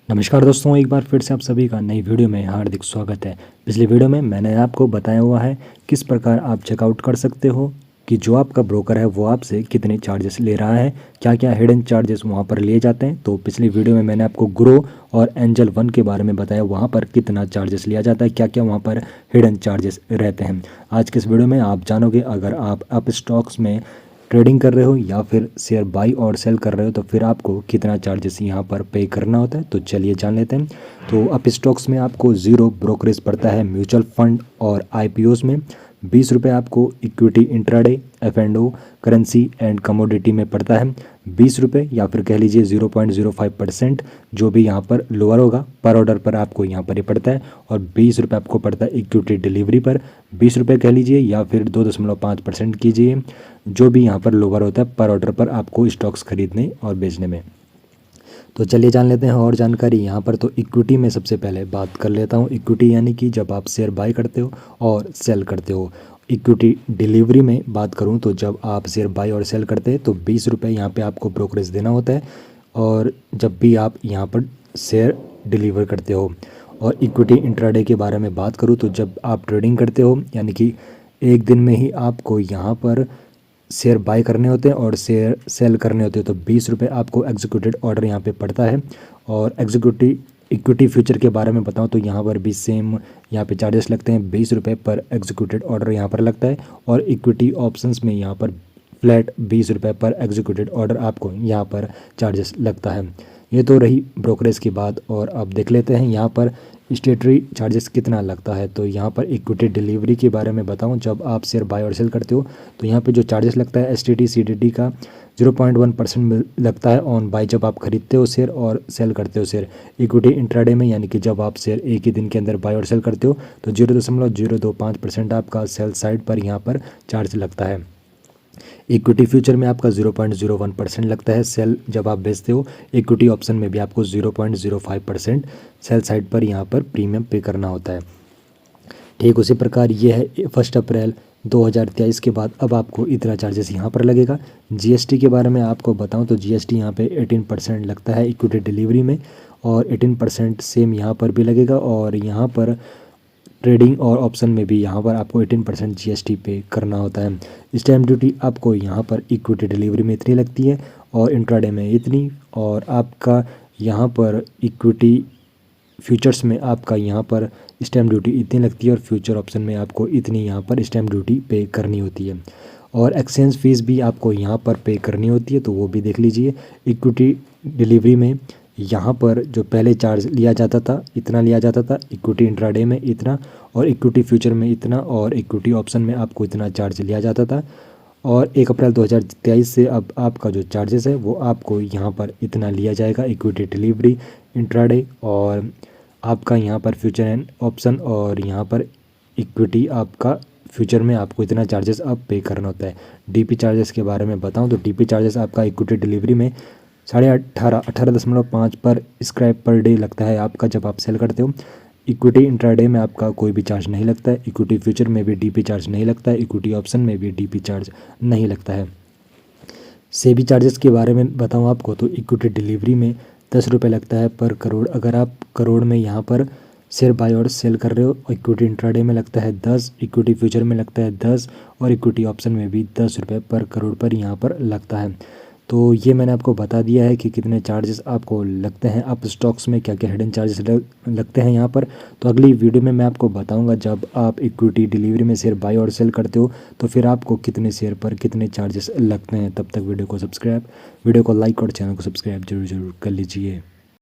नमस्कार दोस्तों, एक बार फिर से आप सभी का नई वीडियो में हार्दिक स्वागत है। पिछली वीडियो में मैंने आपको बताया हुआ है किस प्रकार आप चेकआउट कर सकते हो कि जो आपका ब्रोकर है वो आपसे कितने चार्जेस ले रहा है, क्या क्या हिडन चार्जेस वहाँ पर लिए जाते हैं। तो पिछली वीडियो में मैंने आपको ग्रो और एंजल वन के बारे में बताया, वहाँ पर कितना चार्जेस लिया जाता है, क्या क्या वहाँ पर हिडन चार्जेस रहते हैं। आज के इस वीडियो में आप जानोगे, अगर आप अप स्टॉक्स में ट्रेडिंग कर रहे हो या फिर शेयर बाई और सेल कर रहे हो तो फिर आपको कितना चार्जेस यहाँ पर पे करना होता है। तो चलिए जान लेते हैं। तो अप स्टॉक्स में आपको ज़ीरो ब्रोकरेज पड़ता है। म्यूचुअल फंड और आईपीओस में 20 रुपये आपको equity intraday F&O currency and commodity में पड़ता है 20 रुपये, या फिर कह लीजिए 0.05%, जो भी यहाँ पर लोअर होगा पर ऑर्डर पर आपको यहाँ पर ही पड़ता है। और 20 रुपये आपको पड़ता है इक्विटी डिलीवरी पर, 20 रुपये कह लीजिए या फिर 2.5% कीजिए, जो भी यहाँ पर लोअर होता है पर ऑर्डर पर आपको स्टॉक्स खरीदने और बेचने में। तो चलिए जान लेते हैं और जानकारी यहाँ पर। तो इक्विटी में सबसे पहले बात कर लेता हूँ। इक्विटी यानी कि जब आप शेयर बाय करते हो और सेल करते हो। इक्विटी डिलीवरी में बात करूँ तो जब आप शेयर बाय और सेल करते हैं तो 20 रुपये यहाँ पे आपको ब्रोकरेज देना होता है, और जब भी आप यहाँ पर शेयर डिलीवर करते हो। और इक्विटी इंट्राडे के बारे में बात करूँ तो जब आप ट्रेडिंग करते हो, यानी कि एक दिन में ही आपको यहाँ पर शेयर बाय करने होते हैं और शेयर सेल करने होते हैं, तो 20 रुपये आपको एग्जीक्यूटेड ऑर्डर यहाँ पे पड़ता है। और एग्जीक्यूटिव इक्विटी फ्यूचर के बारे में बताऊँ तो यहाँ पर भी सेम यहाँ पे चार्जेस लगते हैं। 20 रुपये पर एग्जीक्यूटेड ऑर्डर यहाँ पर लगता है। और इक्विटी ऑप्शंस में यहाँ पर फ्लैट 20 रुपये पर एग्जीक्यूटेड ऑर्डर आपको यहाँ पर चार्जेस लगता है। ये तो रही ब्रोकरेज की बात। और अब देख लेते हैं यहाँ पर स्टेटरी चार्जेस कितना लगता है। तो यहाँ पर इक्विटी डिलीवरी के बारे में बताऊँ, जब आप शेयर बाय और सेल करते हो तो यहाँ पे जो चार्जेस लगता है STT CDT का 0.1% लगता है ऑन बाय, जब आप खरीदते हो शेयर और सेल करते हो शेयर। इक्विटी इंट्राडे में यानी कि जब आप शेयर एक ही दिन के अंदर बाय और सेल करते हो तो 0.025% आपका सेल साइड पर यहाँ पर चार्ज लगता है। इक्विटी फ्यूचर में आपका 0.01% लगता है सेल जब आप बेचते हो। इक्विटी ऑप्शन में भी आपको 0.05% सेल साइड पर यहाँ पर प्रीमियम पे करना होता है। ठीक उसी प्रकार ये है 1 अप्रैल 2023 के बाद अब आपको इतना चार्जेस यहाँ पर लगेगा। GST के बारे में आपको बताऊँ तो GST यहाँ पे 18% लगता है इक्विटी डिलीवरी में, और 18% सेम यहाँ पर भी लगेगा। और यहाँ पर ट्रेडिंग और ऑप्शन में भी यहाँ पर आपको 18% GST पे करना होता है। स्टैम्प ड्यूटी आपको यहाँ पर इक्विटी डिलीवरी में इतनी लगती है और इंट्राडे में इतनी, और आपका यहाँ पर इक्विटी फ्यूचर्स में आपका यहाँ पर स्टैम्प ड्यूटी इतनी लगती है, और फ्यूचर ऑप्शन में आपको इतनी यहाँ पर स्टैम्प ड्यूटी पे करनी होती है। और एक्सचेंज फ़ीस भी आपको यहाँ पर पे करनी होती है, तो वो भी देख लीजिए। इक्विटी डिलीवरी में यहाँ पर जो पहले चार्ज लिया जाता था इतना लिया जाता था, इक्विटी इंट्राडे में इतना, और इक्विटी फ्यूचर में इतना, और इक्विटी ऑप्शन में आपको इतना चार्ज लिया जाता था। और 1 अप्रैल 2023 से अब आपका जो चार्जेस है वो आपको यहाँ पर इतना लिया जाएगा। इक्विटी डिलीवरी, इंट्राडे, और आपका यहाँ पर फ्यूचर एंड ऑप्शन, और यहाँ पर इक्विटी आपका फ्यूचर में आपको इतना चार्जेस अब पे करना होता है। DP चार्जेस के बारे में बताऊँ तो DP चार्जेस आपका इक्विटी डिलीवरी में 18.5 पर स्क्रैप पर डे लगता है आपका जब आप सेल करते हो। इक्विटी इंट्राडे में आपका कोई भी चार्ज नहीं लगता है। इक्विटी फ्यूचर में भी DP चार्ज नहीं लगता है। इक्विटी ऑप्शन में भी DP चार्ज नहीं लगता है। सेबी चार्जेस के बारे में बताऊं आपको तो इक्विटी डिलीवरी में 10 रुपये लगता है पर करोड़। अगर आप करोड़ में यहाँ पर शेयर बाय और सेल कर रहे हो, इक्विटी इंट्राडे में लगता है 10, इक्विटी फ्यूचर में लगता है 10, और इक्विटी ऑप्शन में भी 10 रुपये पर करोड़ पर यहाँ पर लगता है। तो ये मैंने आपको बता दिया है कि कितने चार्जेस आपको लगते हैं अप स्टॉक्स में, क्या क्या हिडन चार्जेस लगते हैं यहाँ पर। तो अगली वीडियो में मैं आपको बताऊंगा जब आप इक्विटी डिलीवरी में शेयर बाय और सेल करते हो तो फिर आपको कितने शेयर पर कितने चार्जेस लगते हैं। तब तक वीडियो को लाइक और चैनल को सब्सक्राइब जरूर कर लीजिए।